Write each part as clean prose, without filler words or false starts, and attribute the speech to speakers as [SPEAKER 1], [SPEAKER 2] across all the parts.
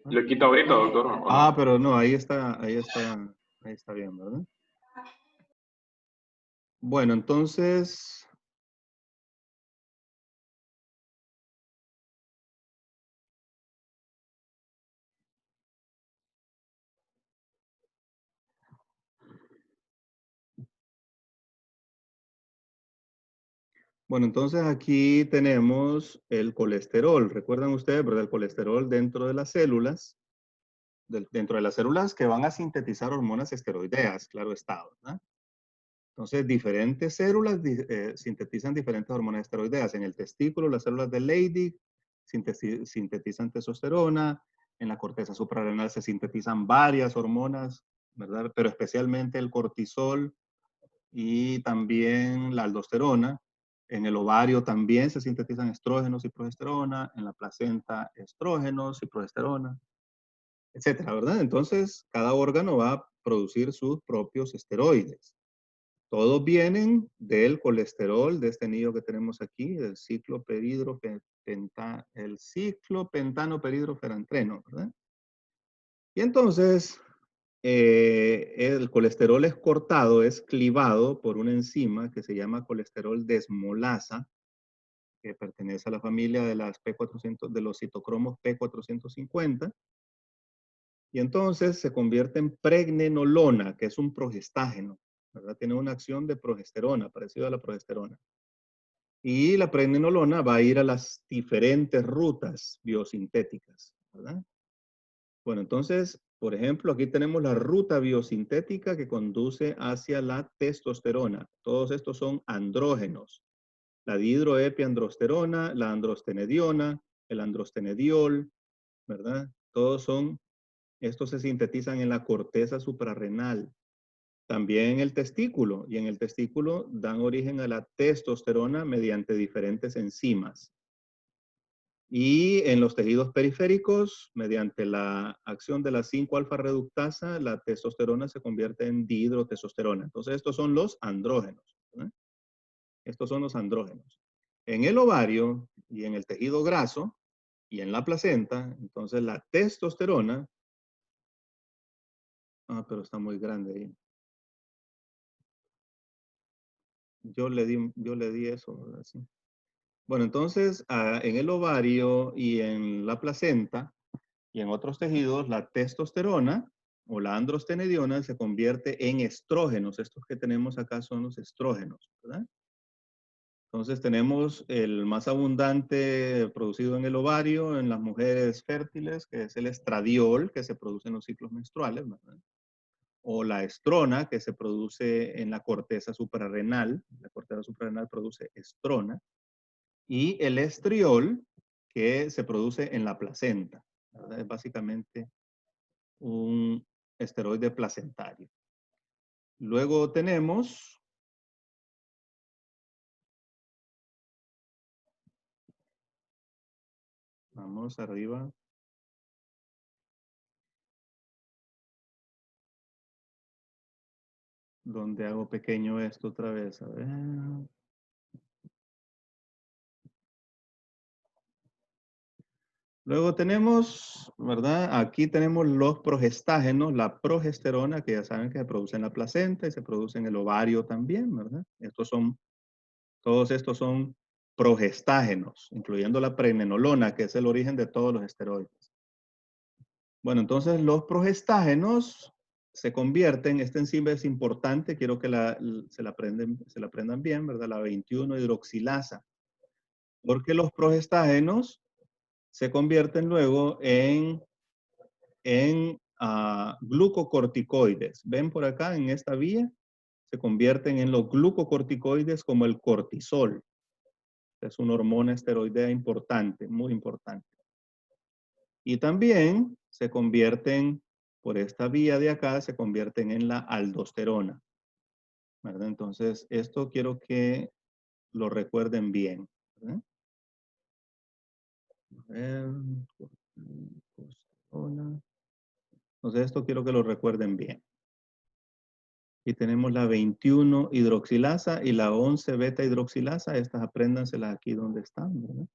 [SPEAKER 1] ¿Lo quito ahorita, doctor, o
[SPEAKER 2] Ah,
[SPEAKER 1] no?
[SPEAKER 2] pero no, ahí está bien, ¿verdad? Bueno, entonces, aquí tenemos el colesterol. ¿Recuerdan ustedes, verdad? El colesterol dentro de las células, dentro de las células que van a sintetizar hormonas esteroideas, claro está, ¿verdad? Entonces, diferentes células sintetizan diferentes hormonas esteroideas. En el testículo, las células de Leydig sintetizan testosterona. En la corteza suprarrenal se sintetizan varias hormonas, ¿verdad? Pero especialmente el cortisol y también la aldosterona. En el ovario también se sintetizan estrógenos y progesterona. En la placenta, estrógenos y progesterona, etcétera, ¿verdad? Entonces, cada órgano va a producir sus propios esteroides. Todos vienen del colesterol, de este anillo que tenemos aquí, del el ciclopentanoperidroferantreno, ¿verdad? Y entonces, el colesterol es cortado, es clivado por una enzima que se llama colesterol desmolasa, que pertenece a la familia de las P400, de los citocromos P450. Y entonces se convierte en pregnenolona, que es un progestágeno, ¿verdad? Tiene una acción de progesterona, parecida a la progesterona. Y la pregnenolona va a ir a las diferentes rutas biosintéticas, ¿verdad? Bueno, entonces, por ejemplo, aquí tenemos la ruta biosintética que conduce hacia la testosterona. Todos estos son andrógenos. La dihidroepiandrosterona, la androstenediona, el androstenediol, ¿verdad? Estos se sintetizan en la corteza suprarrenal. También en el testículo, y en el testículo dan origen a la testosterona mediante diferentes enzimas. Y en los tejidos periféricos, mediante la acción de la 5-alfa reductasa, la testosterona se convierte en dihidrotestosterona. Entonces, estos son los andrógenos, ¿verdad? Estos son los andrógenos. En el ovario y en el tejido graso y en la placenta, entonces la testosterona, pero está muy grande ahí. Yo le di eso, ¿verdad? Sí. Bueno, entonces, en el ovario y en la placenta y en otros tejidos, la testosterona o la androstenediona se convierte en estrógenos. Estos que tenemos acá son los estrógenos, ¿verdad? Entonces tenemos el más abundante producido en el ovario, en las mujeres fértiles, que es el estradiol, que se produce en los ciclos menstruales, ¿verdad? O la estrona, que se produce en la corteza suprarrenal. La corteza suprarrenal produce estrona. Y el estriol, que se produce en la placenta, ¿verdad? Es básicamente un esteroide placentario. Luego tenemos, vamos arriba, donde hago pequeño esto otra vez, a ver. Luego tenemos, ¿verdad? Aquí tenemos los progestágenos, la progesterona, que ya saben que se produce en la placenta y se produce en el ovario también, ¿verdad? Todos estos son progestágenos, incluyendo la pregnenolona, que es el origen de todos los esteroides. Bueno, entonces los progestágenos se convierten, esta enzima es importante, quiero que se la aprendan bien, ¿verdad? La 21-hidroxilasa. Porque los progestágenos se convierten luego en glucocorticoides. ¿Ven por acá en esta vía? Se convierten en los glucocorticoides como el cortisol. Es una hormona esteroidea importante, muy importante. Y también se convierten, por esta vía de acá, se convierten en la aldosterona, ¿verdad? Entonces, esto quiero que lo recuerden bien, ¿verdad? Entonces, esto quiero que lo recuerden bien. Y tenemos la 21 hidroxilasa y la 11 beta hidroxilasa. Estas apréndanselas aquí donde están, ¿verdad?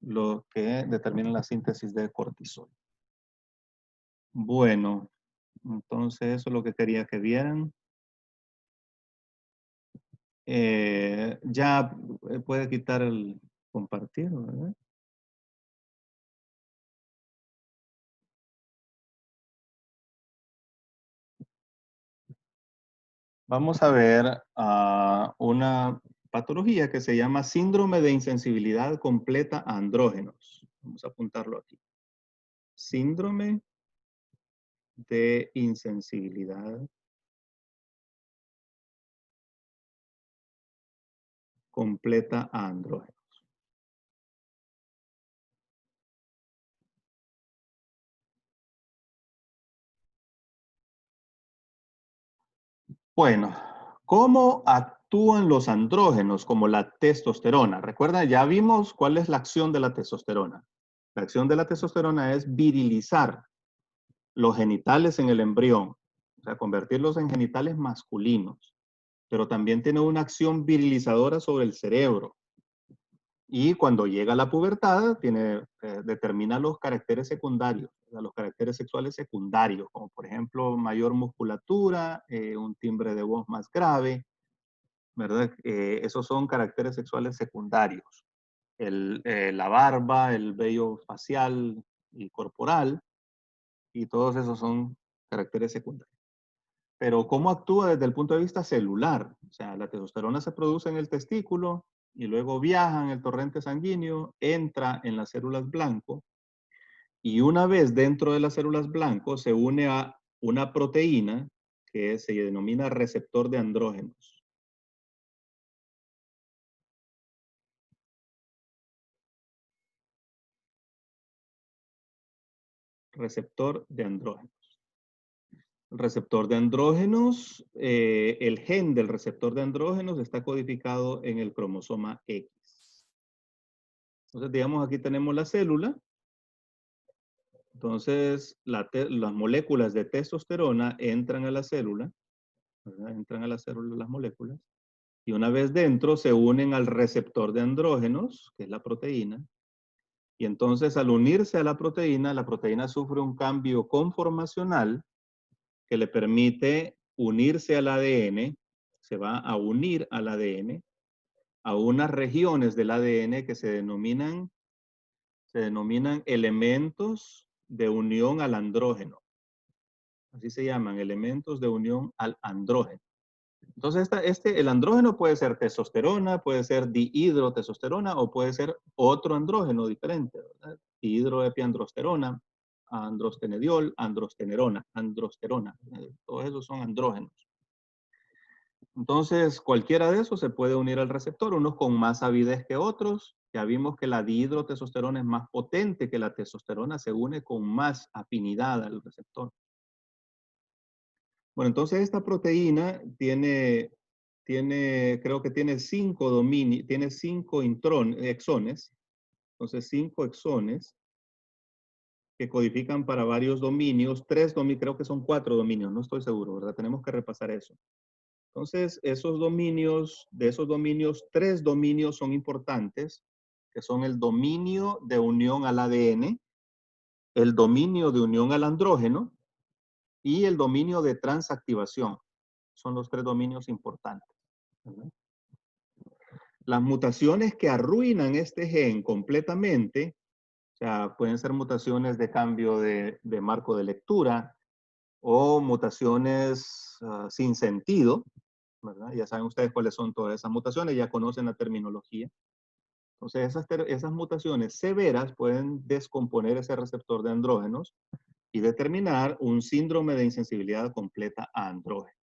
[SPEAKER 2] lo que determina la síntesis de cortisol. Bueno, entonces eso es lo que quería que vieran. Ya puede quitar el compartir, ¿verdad? Vamos a ver una patología que se llama síndrome de insensibilidad completa a andrógenos. Vamos a apuntarlo aquí. Síndrome de insensibilidad completa a andrógenos. Bueno, ¿cómo actúan los andrógenos como la testosterona? Recuerda, ya vimos cuál es la acción de la testosterona. La acción de la testosterona es virilizar los genitales en el embrión, o sea, convertirlos en genitales masculinos, pero también tiene una acción virilizadora sobre el cerebro. Y cuando llega a la pubertad, determina los caracteres secundarios, o sea, los caracteres sexuales secundarios, como por ejemplo mayor musculatura, un timbre de voz más grave, ¿verdad? Esos son caracteres sexuales secundarios. La barba, el vello facial y corporal, y todos esos son caracteres secundarios. Pero ¿cómo actúa desde el punto de vista celular? O sea, la testosterona se produce en el testículo y luego viaja en el torrente sanguíneo, entra en las células blanco y una vez dentro de las células blanco se une a una proteína que se denomina receptor de andrógenos. Receptor de andrógenos. El receptor de andrógenos, el gen del receptor de andrógenos está codificado en el cromosoma X. Entonces, digamos, aquí tenemos la célula. Entonces, las moléculas de testosterona entran a la célula, ¿verdad? Entran a la célula las moléculas, y una vez dentro se unen al receptor de andrógenos, que es la proteína, y entonces al unirse a la proteína sufre un cambio conformacional que le permite unirse al ADN, se va a unir al ADN, a unas regiones del ADN que se denominan elementos de unión al andrógeno. Así se llaman, elementos de unión al andrógeno. Entonces, el andrógeno puede ser testosterona, puede ser dihidrotestosterona o puede ser otro andrógeno diferente, ¿verdad? Dihidroepiandrosterona, androstenediol, androsterona. Todos esos son andrógenos. Entonces, cualquiera de esos se puede unir al receptor, unos con más avidez que otros. Ya vimos que la dihidrotestosterona es más potente que la testosterona, se une con más afinidad al receptor. Bueno, entonces esta proteína creo que tiene 5 tiene 5 exones, entonces 5 exones que codifican para varios dominios, creo que son 4 dominios, no estoy seguro, ¿verdad? Tenemos que repasar eso. Entonces, de esos dominios, 3 dominios son importantes, que son el dominio de unión al ADN, el dominio de unión al andrógeno y el dominio de transactivación. Son los 3 dominios importantes. ¿Verdad? Las mutaciones que arruinan este gen completamente, o sea, pueden ser mutaciones de cambio de marco de lectura o mutaciones sin sentido, ¿verdad? Ya saben ustedes cuáles son todas esas mutaciones, ya conocen la terminología. Entonces, esas mutaciones severas pueden descomponer ese receptor de andrógenos y determinar un síndrome de insensibilidad completa a andrógenos.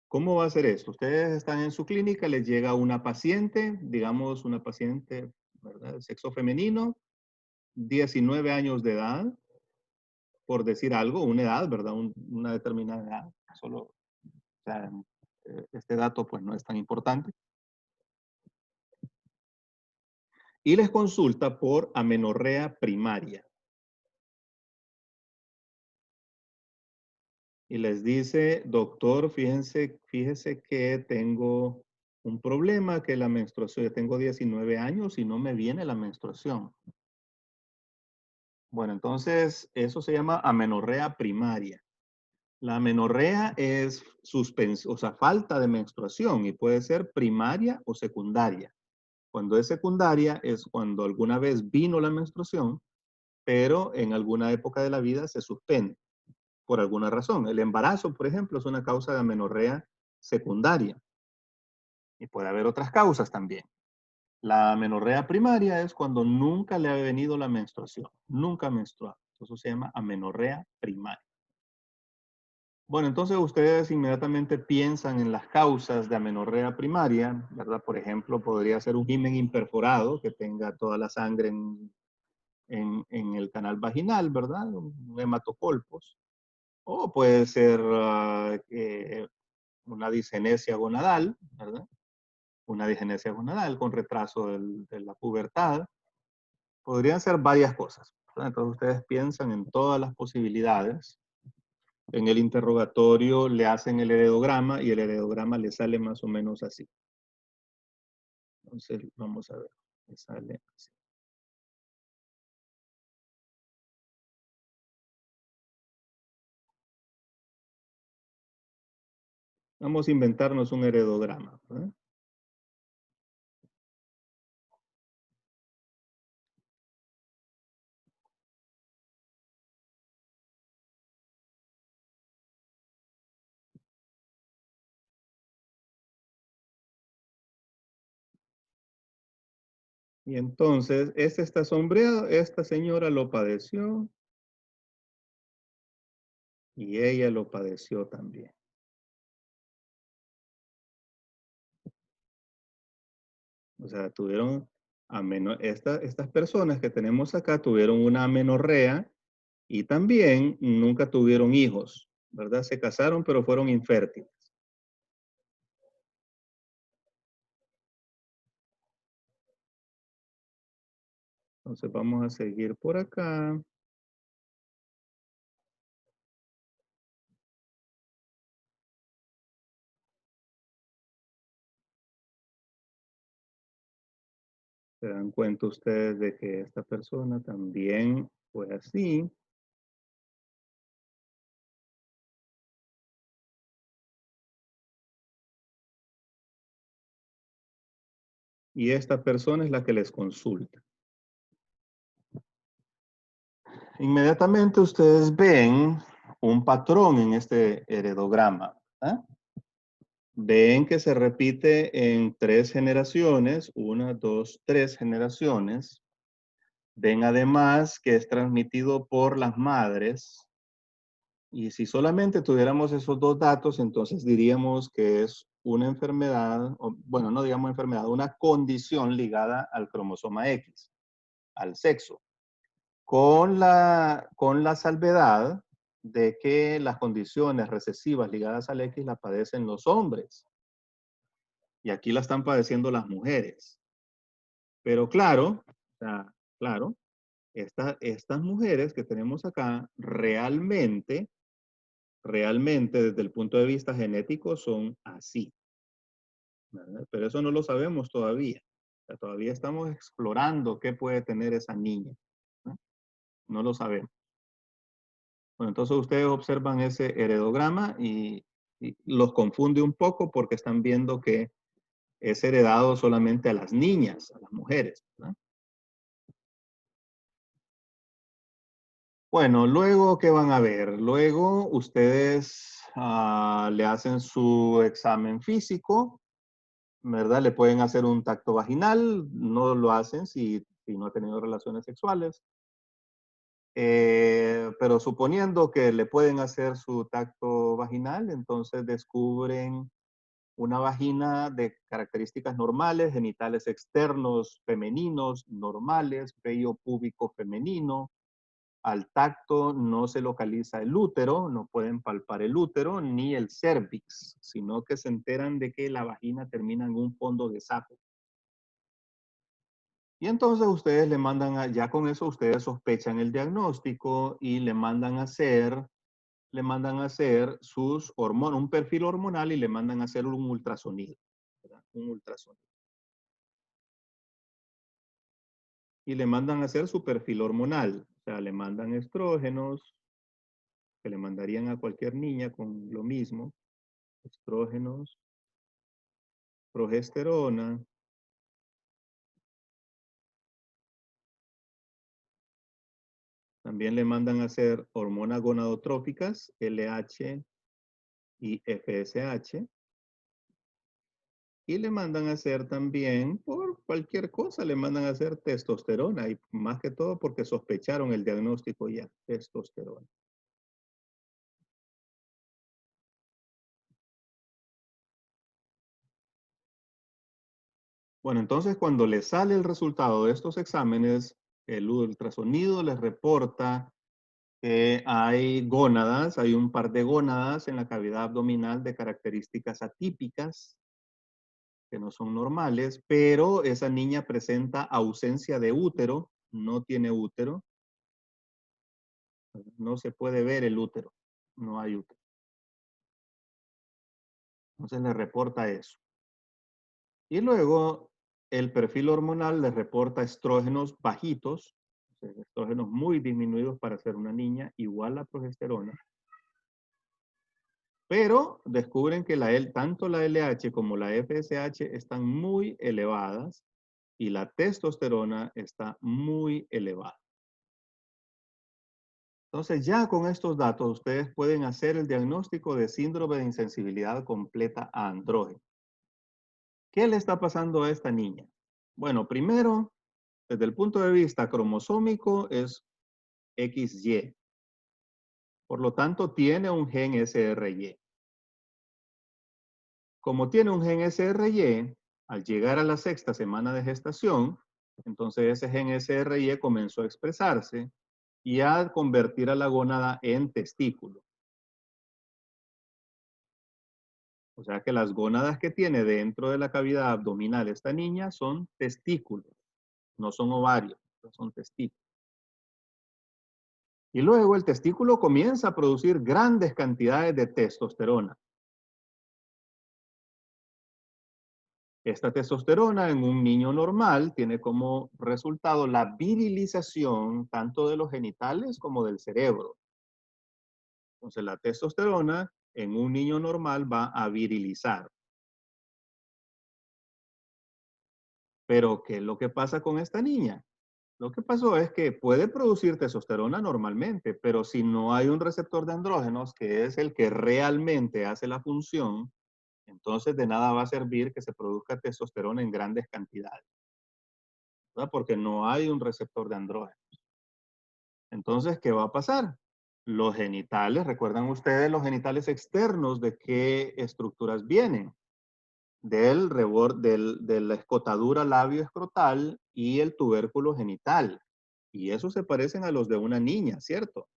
[SPEAKER 2] ¿Cómo va a ser esto? Ustedes están en su clínica, les llega una paciente, digamos una paciente, ¿verdad? Sexo femenino, 19 años de edad, por decir algo, una edad, ¿verdad? Una determinada edad. Solo, o sea, este dato pues no es tan importante. Y les consulta por amenorrea primaria. Y les dice, doctor, fíjese que tengo un problema que la menstruación, yo tengo 19 años y no me viene la menstruación. Bueno, entonces eso se llama amenorrea primaria. La amenorrea es o sea, falta de menstruación y puede ser primaria o secundaria. Cuando es secundaria es cuando alguna vez vino la menstruación, pero en alguna época de la vida se suspende por alguna razón. El embarazo, por ejemplo, es una causa de amenorrea secundaria y puede haber otras causas también. La amenorrea primaria es cuando nunca le ha venido la menstruación, nunca ha menstruado. Eso se llama amenorrea primaria. Bueno, entonces ustedes inmediatamente piensan en las causas de amenorrea primaria, ¿verdad? Por ejemplo, podría ser un himen imperforado que tenga toda la sangre en el canal vaginal, ¿verdad? Un hematocolpos. O puede ser una disgenesia gonadal, ¿verdad? Una disgenesia gonadal con retraso de la pubertad. Podrían ser varias cosas, ¿verdad? Entonces ustedes piensan en todas las posibilidades. En el interrogatorio le hacen el heredograma y el heredograma le sale más o menos así. Entonces, vamos a ver. Le sale así. Vamos a inventarnos un heredograma, ¿verdad? Y entonces, este está sombreado, esta señora lo padeció y ella lo padeció también. O sea, tuvieron, estas personas que tenemos acá tuvieron una amenorrea y también nunca tuvieron hijos, ¿verdad? Se casaron, pero fueron infértiles. Entonces vamos a seguir por acá. Se dan cuenta ustedes de que esta persona también fue así. Y esta persona es la que les consulta. Inmediatamente ustedes ven un patrón en este heredograma. ¿Ah? Ven que se repite en 3 generaciones, 1, 2, 3 generaciones. Ven además que es transmitido por las madres. Y si solamente tuviéramos esos 2 datos, entonces diríamos que es una enfermedad, o, bueno, no digamos enfermedad, una condición ligada al cromosoma X, al sexo, con la salvedad de que las condiciones recesivas ligadas al X las padecen los hombres. Y aquí la están padeciendo las mujeres. Pero claro, o sea, claro, estas mujeres que tenemos acá realmente desde el punto de vista genético son así, ¿verdad? Pero eso no lo sabemos todavía. O sea, todavía estamos explorando qué puede tener esa niña, ¿no? No lo sabemos. Bueno, entonces ustedes observan ese heredograma y los confunde un poco porque están viendo que es heredado solamente a las niñas, a las mujeres, ¿verdad? Bueno, luego, ¿qué van a ver? Luego ustedes le hacen su examen físico, ¿verdad? Le pueden hacer un tacto vaginal, no lo hacen si no ha tenido relaciones sexuales. Pero suponiendo que le pueden hacer su tacto vaginal, entonces descubren una vagina de características normales, genitales externos femeninos normales, vello púbico femenino. Al tacto no se localiza el útero, no pueden palpar el útero ni el cérvix, sino que se enteran de que la vagina termina en un fondo de saco. Y entonces ustedes le mandan, ya con eso ustedes sospechan el diagnóstico y le mandan a hacer sus hormonas, un perfil hormonal y le mandan a hacer un ultrasonido, ¿verdad? un ultrasonido. Y le mandan a hacer su perfil hormonal. O sea, le mandan estrógenos, que le mandarían a cualquier niña con lo mismo. Estrógenos, progesterona. También le mandan a hacer hormonas gonadotróficas, LH y FSH. Y le mandan a hacer también, por cualquier cosa, le mandan a hacer testosterona. Y más que todo porque sospecharon el diagnóstico ya, testosterona. Bueno, entonces cuando le sale el resultado de estos exámenes, el ultrasonido les reporta que hay gónadas, hay un par de gónadas en la cavidad abdominal de características atípicas que no son normales, pero esa niña presenta ausencia de útero, no tiene útero, no se puede ver el útero, no hay útero. Entonces le reporta eso. Y luego el perfil hormonal le reporta estrógenos bajitos, o sea, estrógenos muy disminuidos para ser una niña, igual la progesterona. Pero descubren que tanto la LH como la FSH están muy elevadas y la testosterona está muy elevada. Entonces ya con estos datos ustedes pueden hacer el diagnóstico de síndrome de insensibilidad completa a andrógeno. ¿Qué le está pasando a esta niña? Bueno, primero, desde el punto de vista cromosómico es XY. Por lo tanto, tiene un gen SRY. Como tiene un gen SRY, al llegar a la sexta semana de gestación, entonces ese gen SRY comenzó a expresarse y a convertir a la gónada en testículo. O sea que las gónadas que tiene dentro de la cavidad abdominal esta niña son testículos, no son ovarios, son testículos. Y luego el testículo comienza a producir grandes cantidades de testosterona. Esta testosterona en un niño normal tiene como resultado la virilización tanto de los genitales como del cerebro. Entonces la testosterona en un niño normal va a virilizar. Pero ¿qué es lo que pasa con esta niña? Lo que pasó es que puede producir testosterona normalmente, pero si no hay un receptor de andrógenos, que es el que realmente hace la función, entonces de nada va a servir que se produzca testosterona en grandes cantidades, ¿verdad? Porque no hay un receptor de andrógenos. Entonces, ¿qué va a pasar? Los genitales, ¿recuerdan ustedes los genitales externos de qué estructuras vienen? De la escotadura labio-escrotal y el tubérculo genital. Y esos se parecen a los de una niña, ¿cierto?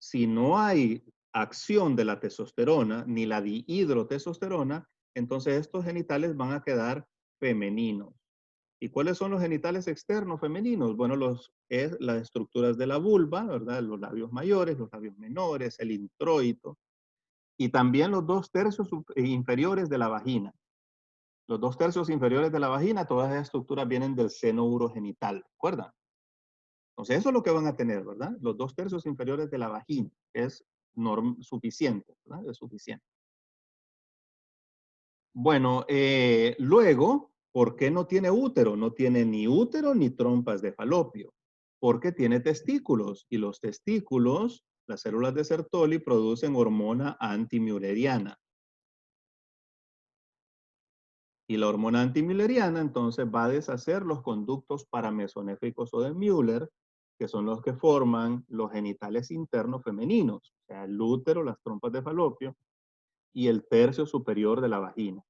[SPEAKER 2] Si no hay acción de la testosterona ni la dihidrotestosterona, entonces estos genitales van a quedar femeninos. ¿Y cuáles son los genitales externos femeninos? Bueno, es las estructuras de la vulva, ¿verdad? Los labios mayores, los labios menores, el introito, y también los 2/3 inferiores de la vagina. Los 2/3 inferiores de la vagina, todas esas estructuras vienen del seno urogenital, ¿recuerdan? Entonces, eso es lo que van a tener, ¿verdad? Los 2/3 inferiores de la vagina. Es suficiente, ¿verdad? Es suficiente. Bueno, luego, ¿por qué no tiene útero? No tiene ni útero ni trompas de falopio. Porque tiene testículos. Y los testículos, las células de Sertoli, producen hormona antimülleriana. Y la hormona antimülleriana entonces va a deshacer los conductos paramesonéfricos o de Müller, que son los que forman los genitales internos femeninos, o sea, el útero, las trompas de falopio y el tercio superior de la vagina.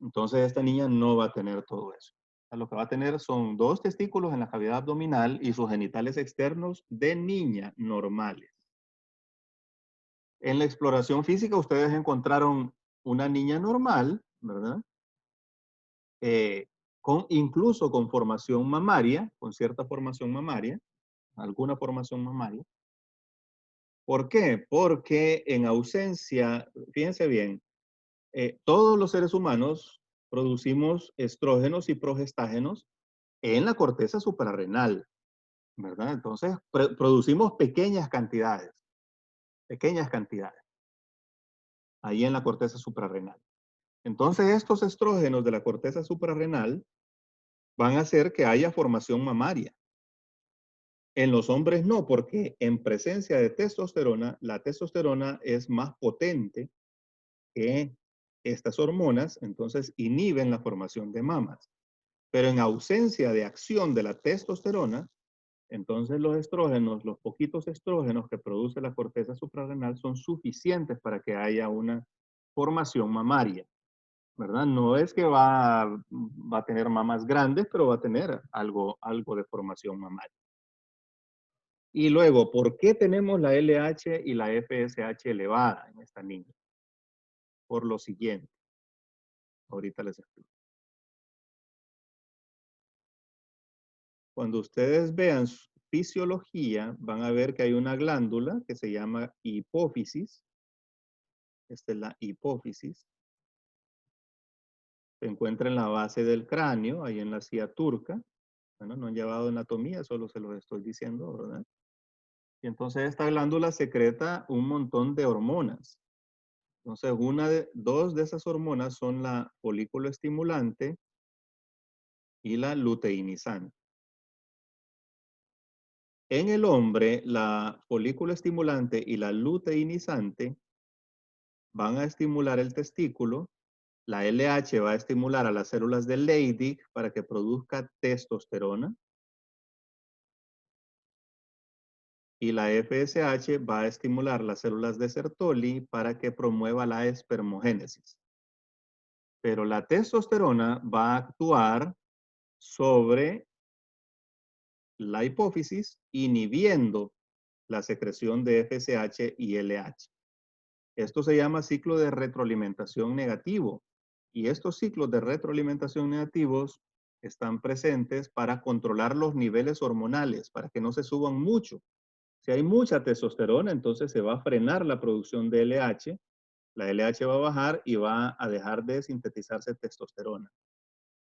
[SPEAKER 2] Entonces esta niña no va a tener todo eso. O sea, lo que va a tener son 2 testículos en la cavidad abdominal y sus genitales externos de niña normales. En la exploración física ustedes encontraron una niña normal, ¿verdad? eh, incluso con formación mamaria, con cierta formación mamaria, alguna formación mamaria. ¿Por qué? Porque en ausencia, fíjense bien, todos los seres humanos producimos estrógenos y progestágenos en la corteza suprarrenal, ¿verdad? Entonces, producimos pequeñas cantidades, ahí en la corteza suprarrenal. Entonces, estos estrógenos de la corteza suprarrenal van a hacer que haya formación mamaria. En los hombres no, porque en presencia de testosterona, la testosterona es más potente que estas hormonas, entonces inhiben la formación de mamas. Pero en ausencia de acción de la testosterona, entonces los estrógenos, los poquitos estrógenos que produce la corteza suprarrenal son suficientes para que haya una formación mamaria, ¿verdad? No es que va a tener mamas grandes, pero va a tener algo de formación mamaria. Y luego, ¿por qué tenemos la LH y la FSH elevada en esta niña? Por lo siguiente. Ahorita les explico. Cuando ustedes vean su fisiología, van a ver que hay una glándula que se llama hipófisis. Esta es la hipófisis. Se encuentra en la base del cráneo, ahí en la silla turca. Bueno, no han llevado anatomía, solo se los estoy diciendo, ¿verdad? Y entonces esta glándula secreta un montón de hormonas. Entonces, dos de esas hormonas son la folículo estimulante y la luteinizante. En el hombre, la folículo estimulante y la luteinizante van a estimular el testículo. La LH va a estimular a las células de Leydig para que produzca testosterona. Y la FSH va a estimular las células de Sertoli para que promueva la espermogénesis. Pero la testosterona va a actuar sobre la hipófisis, inhibiendo la secreción de FSH y LH. Esto se llama ciclo de retroalimentación negativo. Y estos ciclos de retroalimentación negativos están presentes para controlar los niveles hormonales, para que no se suban mucho. Si hay mucha testosterona, entonces se va a frenar la producción de LH, la LH va a bajar y va a dejar de sintetizarse testosterona.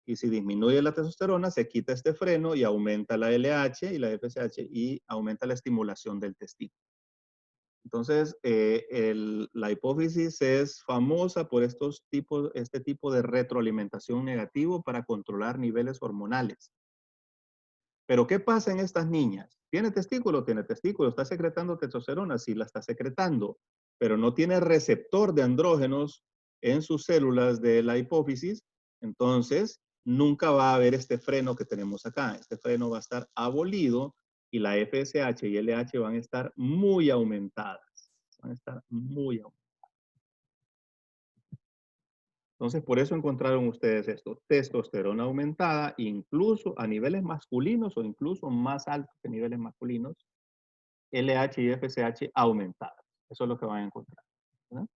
[SPEAKER 2] Y si disminuye la testosterona, se quita este freno y aumenta la LH y la FSH y aumenta la estimulación del testículo. Entonces, la hipófisis es famosa por este tipo de retroalimentación negativo para controlar niveles hormonales. Pero, ¿qué pasa en estas niñas? ¿Tiene testículo? Tiene testículo. ¿Está secretando testosterona? Sí, la está secretando. Pero no tiene receptor de andrógenos en sus células de la hipófisis. Entonces, nunca va a haber este freno que tenemos acá. Este freno va a estar abolido y la FSH y LH van a estar muy aumentadas. Van a estar muy aumentadas. Entonces, por eso encontraron ustedes esto, testosterona aumentada, incluso a niveles masculinos o incluso más altos que niveles masculinos, LH y FSH aumentadas. Eso es lo que van a encontrar, ¿verdad?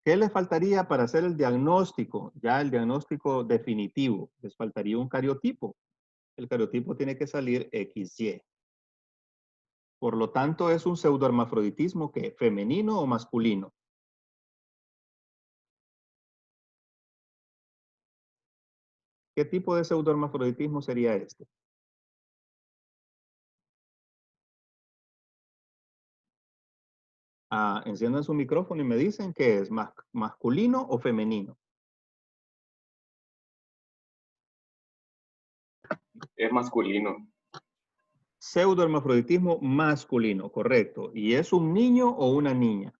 [SPEAKER 2] ¿Qué les faltaría para hacer el diagnóstico? Ya el diagnóstico definitivo. Les faltaría un cariotipo. El cariotipo tiene que salir XY. Por lo tanto, es un pseudohermafroditismo que femenino o masculino. ¿Qué tipo de pseudohermafroditismo sería este? Enciendan su micrófono y me dicen que es masculino o femenino.
[SPEAKER 1] Es masculino.
[SPEAKER 2] Pseudohermafroditismo masculino, correcto. ¿Y es un niño o una niña?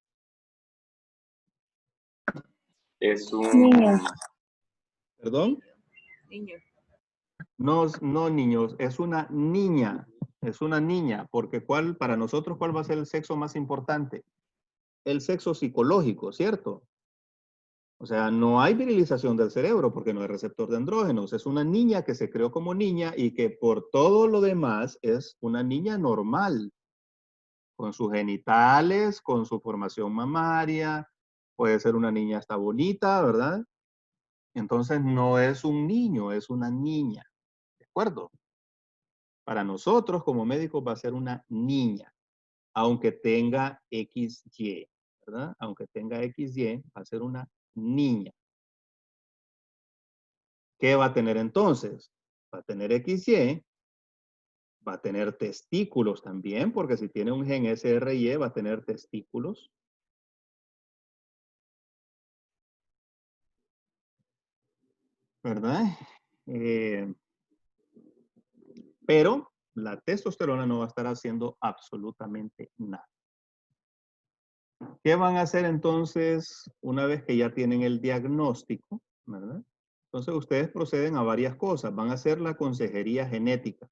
[SPEAKER 1] Es un
[SPEAKER 3] Niño.
[SPEAKER 2] ¿Perdón?
[SPEAKER 3] Niño.
[SPEAKER 2] No, no niños, es una niña. Es una niña, porque para nosotros, ¿cuál va a ser el sexo más importante? El sexo psicológico, ¿cierto? O sea, no hay virilización del cerebro porque no hay receptor de andrógenos. Es una niña que se creó como niña y que por todo lo demás es una niña normal, con sus genitales, con su formación mamaria. Puede ser una niña hasta bonita, ¿verdad? Entonces no es un niño, es una niña. ¿De acuerdo? Para nosotros como médicos va a ser una niña, aunque tenga XY, ¿verdad? Aunque tenga XY, va a ser una niña. ¿Qué va a tener entonces? Va a tener XY, va a tener testículos también, porque si tiene un gen SRY va a tener testículos. ¿Verdad? Eh, pero la testosterona no va a estar haciendo absolutamente nada. ¿Qué van a hacer entonces una vez que ya tienen el diagnóstico? ¿Verdad? Entonces ustedes proceden a varias cosas. Van a hacer la consejería genética.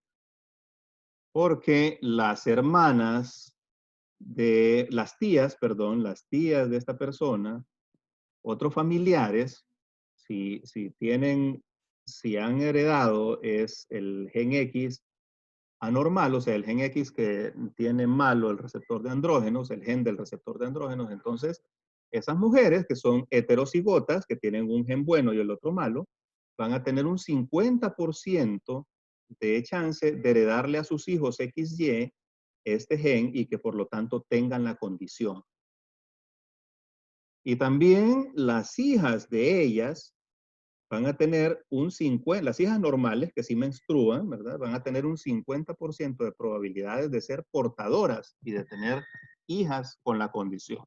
[SPEAKER 2] Porque las hermanas de las tías, perdón, las tías de esta persona, otros familiares, si tienen, si han heredado es el gen X anormal, o sea, el gen X que tiene malo el receptor de andrógenos, el gen del receptor de andrógenos, entonces esas mujeres que son heterocigotas, que tienen un gen bueno y el otro malo, van a tener un 50% de chance de heredarle a sus hijos XY este gen y que por lo tanto tengan la condición. Y también las hijas de ellas van a tener un 50%, las hijas normales que sí menstruan, ¿verdad? Van a tener un 50% de probabilidades de ser portadoras y de tener hijas con la condición.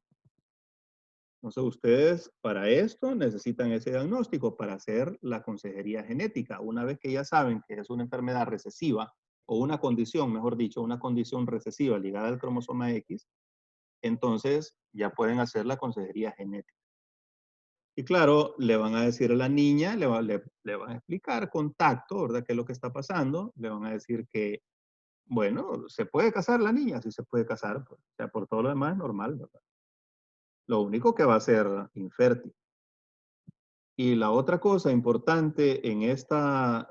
[SPEAKER 2] Entonces ustedes para esto necesitan ese diagnóstico para hacer la consejería genética. Una vez que ya saben que es una enfermedad recesiva o una condición, mejor dicho, una condición recesiva ligada al cromosoma X, entonces ya pueden hacer la consejería genética. Y claro, le van a decir a la niña, le van a explicar con tacto, ¿verdad? ¿Qué es lo que está pasando? Le van a decir que, bueno, ¿se puede casar la niña? Sí se puede casar, pues, o sea, por todo lo demás es normal, ¿verdad? Lo único que va a ser infértil. Y la otra cosa importante en esta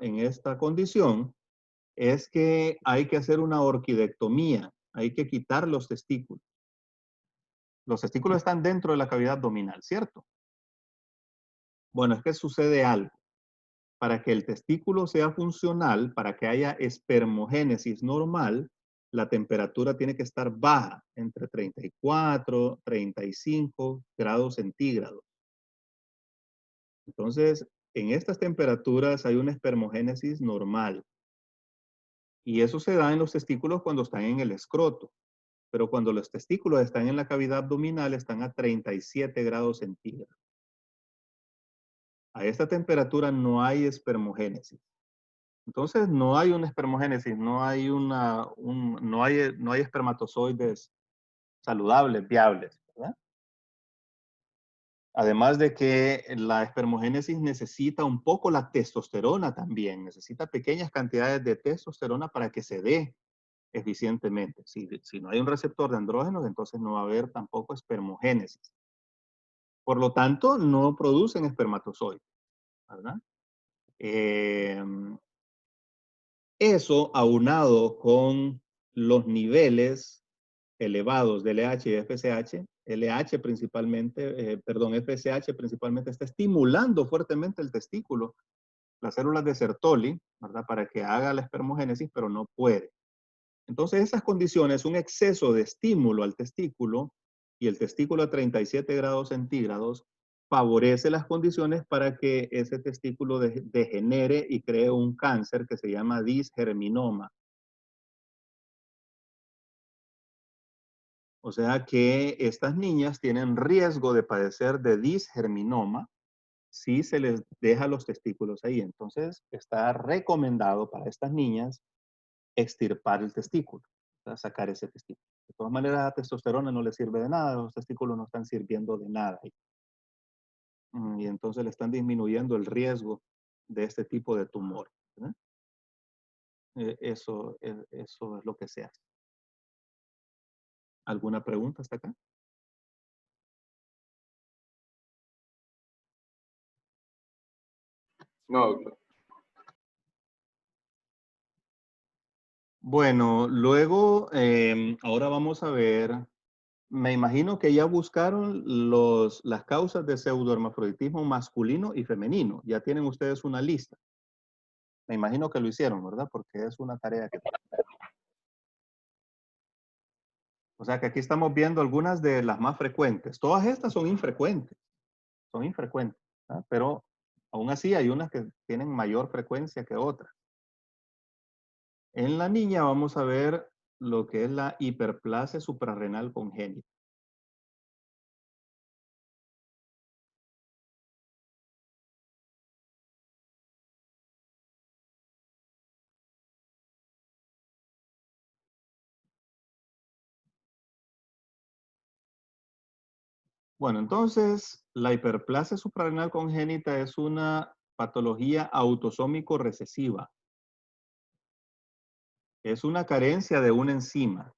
[SPEAKER 2] condición es que hay que hacer una orquidectomía, hay que quitar los testículos. Los testículos están dentro de la cavidad abdominal, ¿cierto? Bueno, es que sucede algo. Para que el testículo sea funcional, para que haya espermogénesis normal, la temperatura tiene que estar baja, entre 34, 35 grados centígrados. Entonces, en estas temperaturas hay una espermogénesis normal. Y eso se da en los testículos cuando están en el escroto. Pero cuando los testículos están en la cavidad abdominal, están a 37 grados centígrados. A esta temperatura no hay espermogénesis. Entonces, no hay una espermogénesis, no hay espermatozoides saludables, viables, ¿verdad? Además de que la espermogénesis necesita un poco la testosterona también, necesita pequeñas cantidades de testosterona para que se dé eficientemente. Si no hay un receptor de andrógenos, entonces no va a haber tampoco espermogénesis. Por lo tanto, no producen espermatozoides, ¿verdad? Eh, Eso aunado con los niveles elevados de LH y FSH, LH principalmente, FSH principalmente está estimulando fuertemente el testículo, las células de Sertoli, ¿verdad? Para que haga la espermogénesis, pero no puede. Entonces esas condiciones, un exceso de estímulo al testículo y el testículo a 37 grados centígrados, favorece las condiciones para que ese testículo degenere y cree un cáncer que se llama disgerminoma. O sea que estas niñas tienen riesgo de padecer de disgerminoma si se les deja los testículos ahí. Entonces está recomendado para estas niñas extirpar el testículo, o sea, sacar ese testículo. De todas maneras, la testosterona no le sirve de nada, los testículos no están sirviendo de nada. Y entonces le están disminuyendo el riesgo de este tipo de tumor, ¿verdad? Eso es lo que se hace. ¿Alguna pregunta hasta acá?
[SPEAKER 1] No,
[SPEAKER 2] Bueno, luego, ahora vamos a ver, me imagino que ya buscaron las causas de pseudohermafroditismo masculino y femenino. Ya tienen ustedes una lista. Me imagino que lo hicieron, ¿verdad? Porque es una tarea que... O sea que aquí estamos viendo algunas de las más frecuentes. Todas estas son infrecuentes. son infrecuentes, ¿ah? Pero aún así hay unas que tienen mayor frecuencia que otras. En la niña vamos a ver lo que es la hiperplasia suprarrenal congénita. Bueno, entonces la hiperplasia suprarrenal congénita es una patología autosómico recesiva. Es una carencia de una enzima.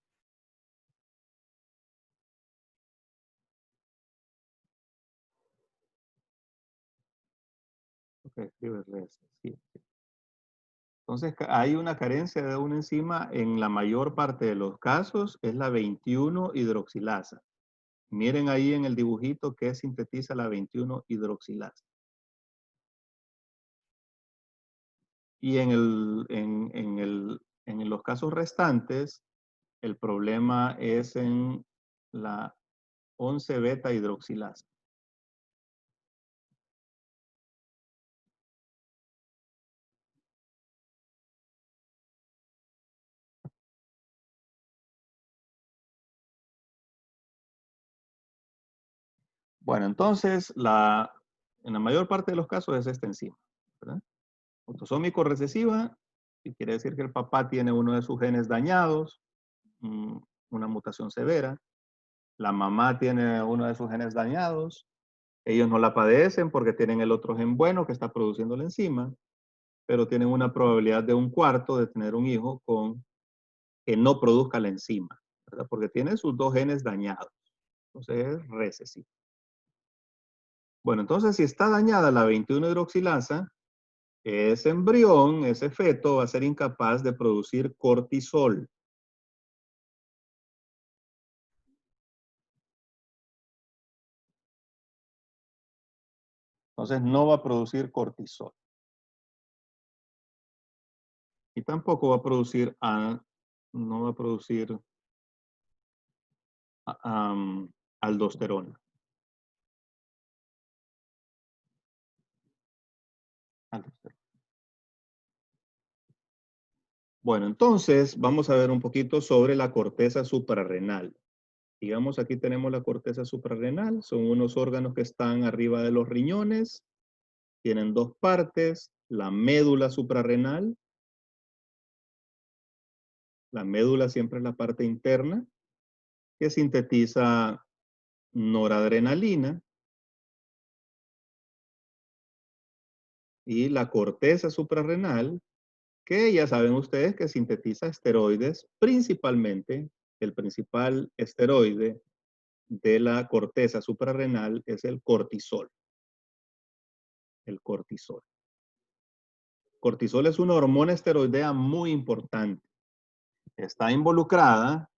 [SPEAKER 2] Ok, escribe recesiva. Entonces, hay una carencia de una enzima en la mayor parte de los casos, es la 21 hidroxilasa. Miren ahí en el dibujito que sintetiza la 21 hidroxilasa. Y en los casos restantes, el problema es en la 11 beta hidroxilasa. Bueno, entonces, en la mayor parte de los casos es esta enzima, ¿verdad? Autosómico recesiva, y quiere decir que el papá tiene uno de sus genes dañados, mm, una mutación severa. La mamá tiene uno de sus genes dañados. Ellos no la padecen porque tienen el otro gen bueno que está produciendo la enzima, pero tienen una probabilidad de 1/4 de tener un hijo que no produzca la enzima, ¿verdad? Porque tiene sus dos genes dañados. Entonces es recesivo. Bueno, entonces si está dañada la 21 hidroxilasa, ese embrión, ese feto, va a ser incapaz de producir cortisol. Entonces no va a producir cortisol. Y tampoco va a producir, no va a producir aldosterona. Aldosterona. Bueno, entonces vamos a ver un poquito sobre la corteza suprarrenal. Digamos, aquí tenemos la corteza suprarrenal. Son unos órganos que están arriba de los riñones. Tienen dos partes. La médula suprarrenal. La médula siempre es la parte interna que sintetiza noradrenalina. Y la corteza suprarrenal, que ya saben ustedes que sintetiza esteroides, principalmente el principal esteroide de la corteza suprarrenal es el cortisol. El cortisol. Cortisol es una hormona esteroidea muy importante. Está involucrada,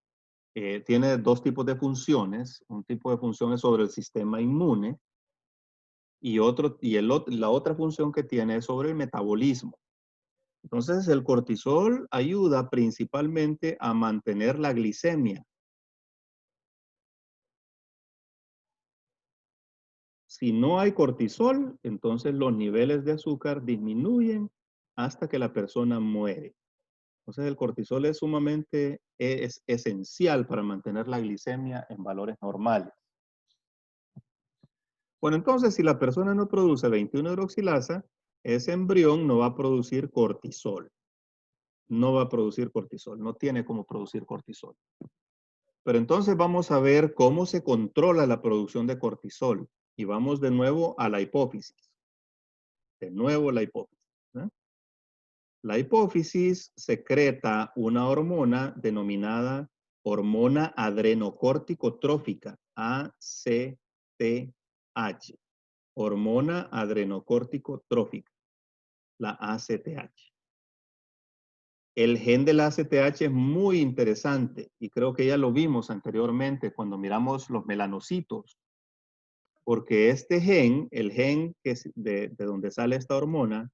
[SPEAKER 2] tiene dos tipos de funciones. Un tipo de función es sobre el sistema inmune y la otra función que tiene es sobre el metabolismo. Entonces, el cortisol ayuda principalmente a mantener la glicemia. Si no hay cortisol, entonces los niveles de azúcar disminuyen hasta que la persona muere. Entonces, el cortisol es sumamente es esencial para mantener la glicemia en valores normales. Bueno, entonces, si la persona no produce 21-hidroxilasa, ese embrión no va a producir cortisol. No va a producir cortisol, no tiene cómo producir cortisol. Pero entonces vamos a ver cómo se controla la producción de cortisol. Y vamos de nuevo a la hipófisis. De nuevo la hipófisis, ¿eh? La hipófisis secreta una hormona denominada hormona adrenocórtico-trófica, ACTH. Hormona adrenocórtico-trófica, la ACTH. El gen de la ACTH es muy interesante y creo que ya lo vimos anteriormente cuando miramos los melanocitos, porque este gen, el gen que es de donde sale esta hormona,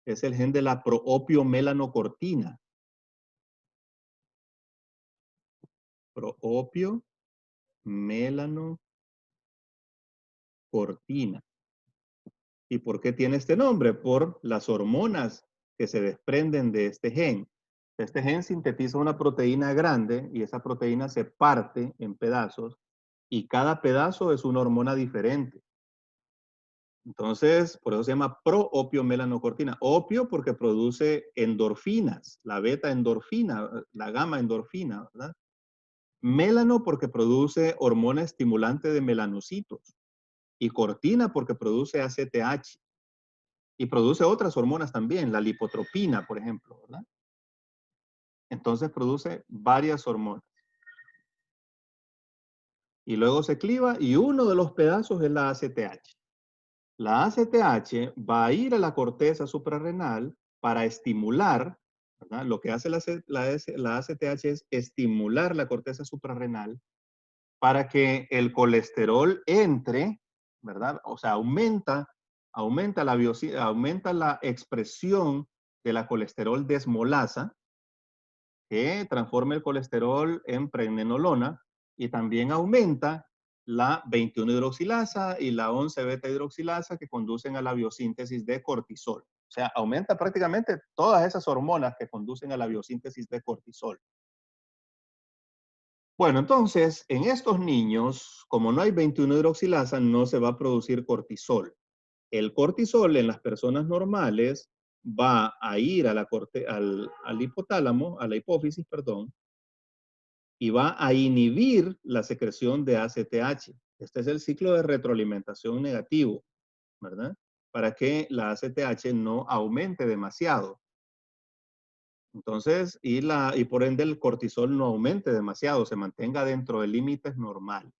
[SPEAKER 2] es el gen de la proopiomelanocortina. Proopiomelanocortina. ¿Y por qué tiene este nombre? Por las hormonas que se desprenden de este gen. Este gen sintetiza una proteína grande y esa proteína se parte en pedazos y cada pedazo es una hormona diferente. Entonces, por eso se llama proopiomelanocortina. Opio porque produce endorfinas, la beta endorfina, la gamma endorfina, ¿verdad? Melano porque produce hormona estimulante de melanocitos. Y cortina porque produce ACTH. Y produce otras hormonas también, la lipotropina, por ejemplo, ¿verdad? Entonces produce varias hormonas. Y luego se cliva y uno de los pedazos es la ACTH. La ACTH va a ir a la corteza suprarrenal para estimular, ¿verdad? Lo que hace la ACTH es estimular la corteza suprarrenal para que el colesterol entre, ¿verdad? O sea, aumenta la expresión de la colesterol desmolasa, que transforma el colesterol en pregnenolona y también aumenta la 21-hidroxilasa y la 11-beta-hidroxilasa que conducen a la biosíntesis de cortisol. O sea, aumenta prácticamente todas esas hormonas que conducen a la biosíntesis de cortisol. Bueno, entonces, en estos niños, como no hay 21-hidroxilasa, no se va a producir cortisol. El cortisol en las personas normales va a ir a al hipotálamo, a la hipófisis, perdón, y va a inhibir la secreción de ACTH. Este es el ciclo de retroalimentación negativo, ¿verdad? Para que la ACTH no aumente demasiado. Entonces, y por ende el cortisol no aumente demasiado, se mantenga dentro de límites normales.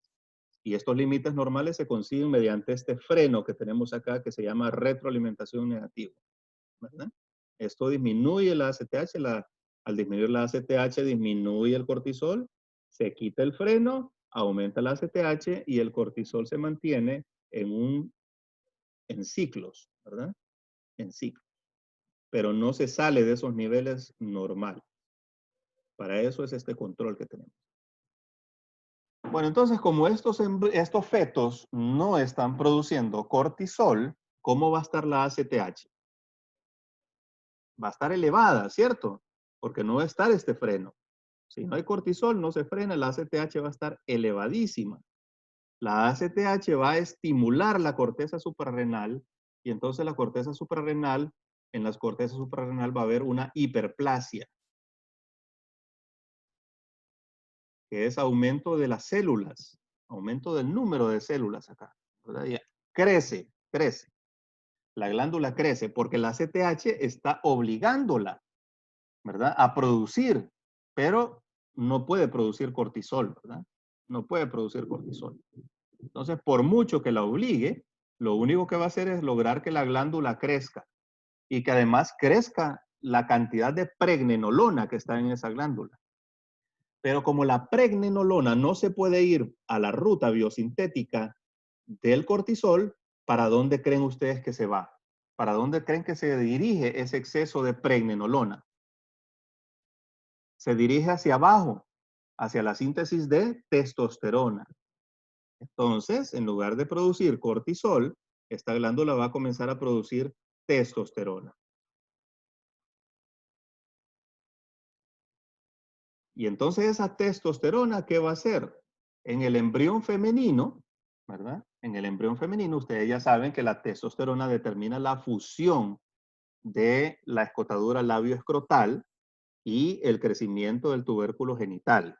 [SPEAKER 2] Y estos límites normales se consiguen mediante este freno que tenemos acá que se llama retroalimentación negativa, ¿verdad? Esto disminuye la ACTH, al disminuir la ACTH disminuye el cortisol, se quita el freno, aumenta la ACTH y el cortisol se mantiene en ciclos, ¿verdad? En ciclos. Pero no se sale de esos niveles normales. Para eso es este control que tenemos. Bueno, entonces, como estos fetos no están produciendo cortisol, ¿cómo va a estar la ACTH? Va a estar elevada, ¿cierto? Porque no va a estar este freno. Si no hay cortisol, no se frena, la ACTH va a estar elevadísima. La ACTH va a estimular la corteza suprarrenal y entonces la corteza suprarrenal, en las cortezas suprarrenal va a haber una hiperplasia, que es aumento de las células, aumento del número de células acá, ¿verdad? Y crece, crece. La glándula crece porque la ACTH está obligándola, ¿verdad? A producir, pero no puede producir cortisol, ¿verdad? No puede producir cortisol. Entonces, por mucho que la obligue, lo único que va a hacer es lograr que la glándula crezca y que además crezca la cantidad de pregnenolona que está en esa glándula. Pero como la pregnenolona no se puede ir a la ruta biosintética del cortisol, ¿para dónde creen ustedes que se va? ¿Para dónde creen que se dirige ese exceso de pregnenolona? Se dirige hacia abajo, hacia la síntesis de testosterona. Entonces, en lugar de producir cortisol, esta glándula va a comenzar a producir testosterona. Y entonces esa testosterona, ¿qué va a hacer? En el embrión femenino, ¿verdad? En el embrión femenino, ustedes ya saben que la testosterona determina la fusión de la escotadura labioescrotal y el crecimiento del tubérculo genital.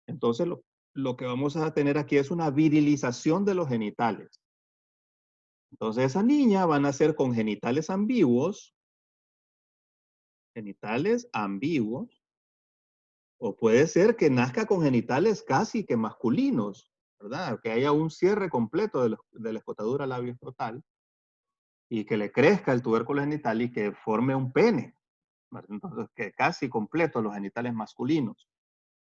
[SPEAKER 2] Entonces, lo que vamos a tener aquí es una virilización de los genitales. Entonces, esa niña va a nacer con genitales ambiguos, o puede ser que nazca con genitales casi que masculinos, ¿verdad? Que haya un cierre completo de la escotadura labioescrotal y que le crezca el tubérculo genital y que forme un pene, ¿verdad? Entonces, que casi completo los genitales masculinos.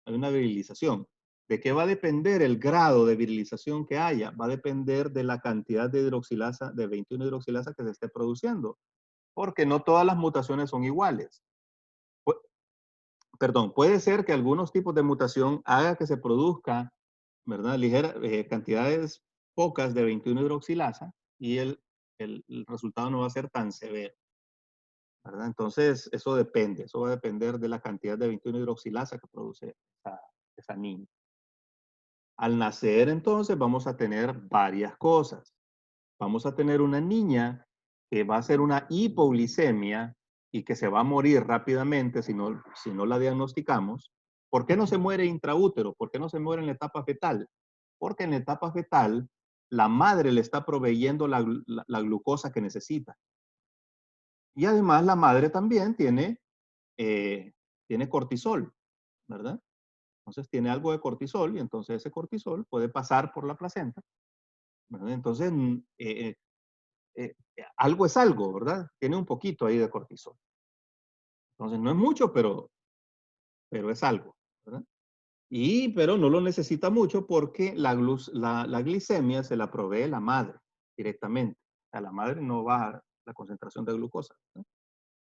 [SPEAKER 2] Hay una virilización. ¿De qué va a depender el grado de virilización que haya? Va a depender de la cantidad de hidroxilasa, de 21-hidroxilasa que se esté produciendo, porque no todas las mutaciones son iguales. Perdón, puede ser que algunos tipos de mutación haga que se produzca, ¿verdad? Cantidades pocas de 21-hidroxilasa y el resultado no va a ser tan severo, ¿verdad? Entonces, eso depende, eso va a depender de la cantidad de 21-hidroxilasa que produce esa niña. Al nacer, entonces, vamos a tener varias cosas. Vamos a tener una niña que va a hacer una hipoglicemia y que se va a morir rápidamente si no la diagnosticamos. ¿Por qué no se muere intraútero? ¿Por qué no se muere en la etapa fetal? Porque en la etapa fetal la madre le está proveyendo la glucosa que necesita. Y además la madre también tiene cortisol, ¿verdad? Entonces tiene algo de cortisol y entonces ese cortisol puede pasar por la placenta, ¿verdad? Entonces, algo es algo, ¿verdad? Tiene un poquito ahí de cortisol. Entonces no es mucho, pero es algo, ¿verdad? Pero no lo necesita mucho porque la glicemia se la provee la madre directamente. O sea, la madre no baja la concentración de glucosa, ¿no?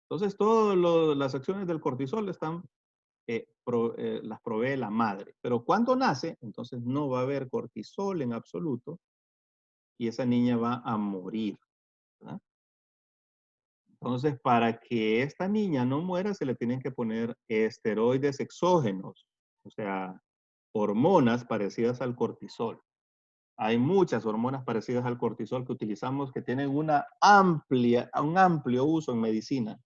[SPEAKER 2] Entonces, todas las acciones del cortisol las provee la madre. Pero cuando nace, entonces no va a haber cortisol en absoluto y esa niña va a morir, ¿verdad? Entonces, para que esta niña no muera, se le tienen que poner esteroides exógenos, o sea, hormonas parecidas al cortisol. Hay muchas hormonas parecidas al cortisol que utilizamos que tienen un amplio uso en medicina.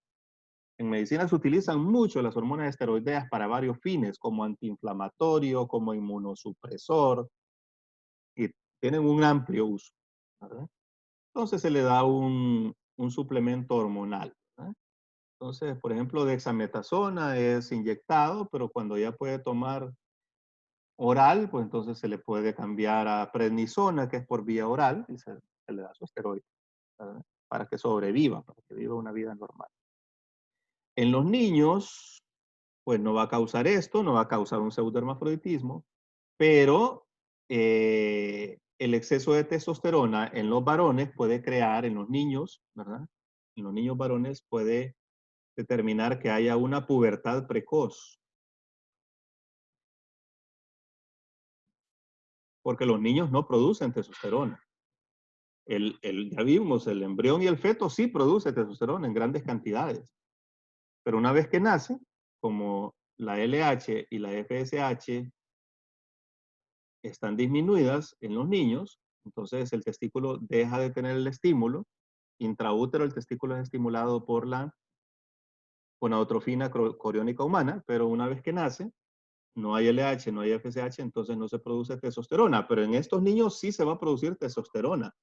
[SPEAKER 2] En medicina se utilizan mucho las hormonas esteroideas para varios fines, como antiinflamatorio, como inmunosupresor, y tienen un amplio uso, ¿verdad? Entonces se le da un suplemento hormonal, ¿verdad? Entonces, por ejemplo, dexametasona es inyectado, pero cuando ya puede tomar oral, pues entonces se le puede cambiar a prednisona, que es por vía oral, y se le da su esteroide, ¿verdad? Para que sobreviva, para que viva una vida normal. En los niños, pues no va a causar esto, no va a causar un pseudohermafroditismo, pero el exceso de testosterona en los varones puede crear en los niños, ¿verdad? En los niños varones puede determinar que haya una pubertad precoz, porque los niños no producen testosterona. Ya vimos, el embrión y el feto sí produce testosterona en grandes cantidades, pero una vez que nace, como la LH y la FSH están disminuidas en los niños, entonces el testículo deja de tener el estímulo. Intraútero, el testículo es estimulado por la gonadotrofina coriónica humana, pero una vez que nace, no hay LH, no hay FSH, entonces no se produce testosterona. Pero en estos niños sí se va a producir testosterona.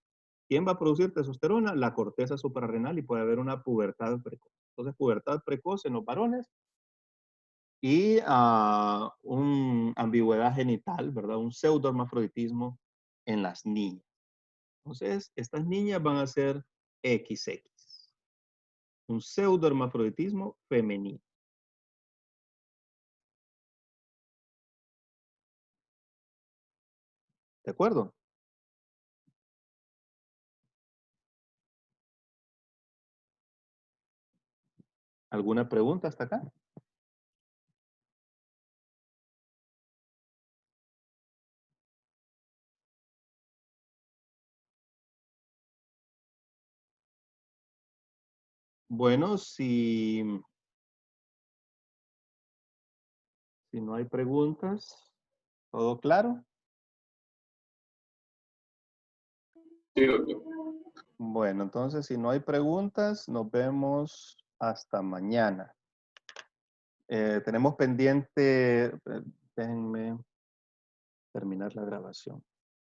[SPEAKER 2] ¿Quién va a producir testosterona? La corteza suprarrenal y puede haber una pubertad precoz. Entonces, pubertad precoz en los varones y una ambigüedad genital, ¿verdad? Un pseudohermafroditismo en las niñas. Entonces, estas niñas van a ser XX, un pseudohermafroditismo femenino. ¿De acuerdo? ¿Alguna pregunta hasta acá? Bueno, si no hay preguntas, ¿todo claro?
[SPEAKER 1] Sí, doctor.
[SPEAKER 2] Bueno, entonces si no hay preguntas, nos vemos hasta mañana. Tenemos pendiente, déjenme terminar la grabación.